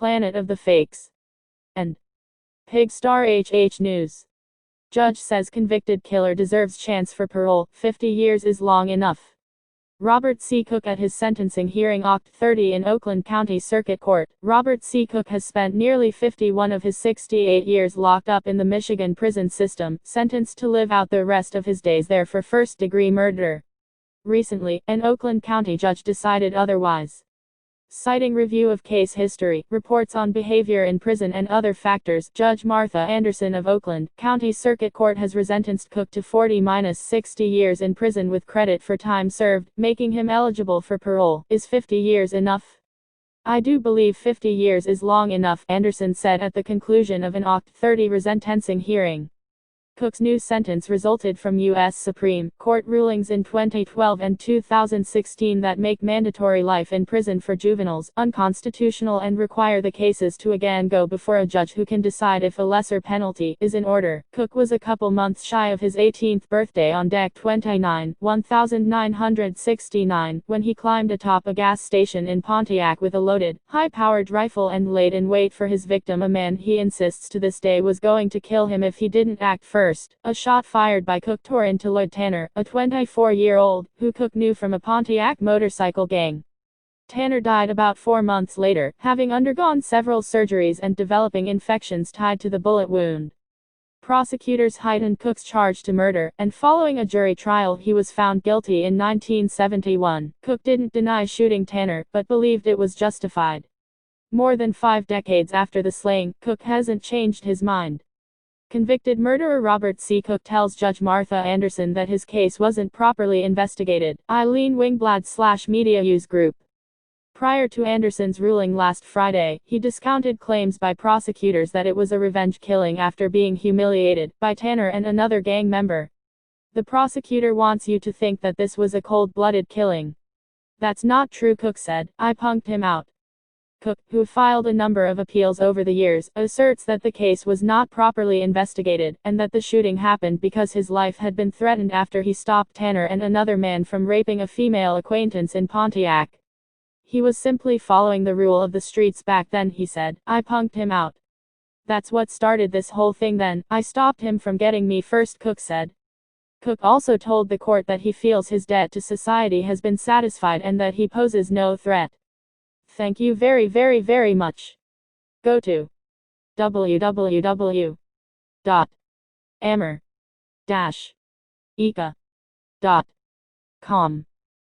Planet of the Fakes. And Pigstar HH News. Judge says convicted killer deserves chance for parole. 50 years is long enough. Robert C. Cook at his sentencing hearing Oct. 30 in Oakland County Circuit Court. Robert C. Cook has spent nearly 51 of his 68 years locked up in the Michigan prison system, sentenced to live out the rest of his days there for first-degree murder. Recently, an Oakland County judge decided otherwise. Citing review of case history, reports on behavior in prison and other factors, Judge Martha Anderson of Oakland County Circuit Court has resentenced Cook to 40-60 years in prison with credit for time served, making him eligible for parole. Is 50 years enough? I do believe 50 years is long enough, Anderson said at the conclusion of an Oct. 30 resentencing hearing. Cook's new sentence resulted from U.S. Supreme Court rulings in 2012 and 2016 that make mandatory life in prison for juveniles unconstitutional and require the cases to again go before a judge who can decide if a lesser penalty is in order. Cook was a couple months shy of his 18th birthday on Deck 29, 1969, when he climbed atop a gas station in Pontiac with a loaded, high-powered rifle and laid in wait for his victim, a man he insists to this day was going to kill him if he didn't act first. A shot fired by Cook tore into Lloyd Tanner, a 24-year-old, who Cook knew from a Pontiac motorcycle gang. Tanner died about 4 months later, having undergone several surgeries and developing infections tied to the bullet wound. Prosecutors heightened Cook's charge to murder, and following a jury trial he was found guilty in 1971. Cook didn't deny shooting Tanner, but believed it was justified. More than 5 decades after the slaying, Cook hasn't changed his mind. Convicted murderer Robert C. Cook tells Judge Martha Anderson that his case wasn't properly investigated. Eileen Wingblad/Media Use Group. Prior to Anderson's ruling last Friday, he discounted claims by prosecutors that it was a revenge killing after being humiliated by Tanner and another gang member. The prosecutor wants you to think that this was a cold-blooded killing. That's not true, Cook said. I punked him out. Cook, who filed a number of appeals over the years, asserts that the case was not properly investigated, and that the shooting happened because his life had been threatened after he stopped Tanner and another man from raping a female acquaintance in Pontiac. He was simply following the rule of the streets back then, he said. I punked him out. That's what started this whole thing then. I stopped him from getting me first, Cook said. Cook also told the court that he feels his debt to society has been satisfied and that he poses no threat. Thank you very much. Go to www.amer-eka.com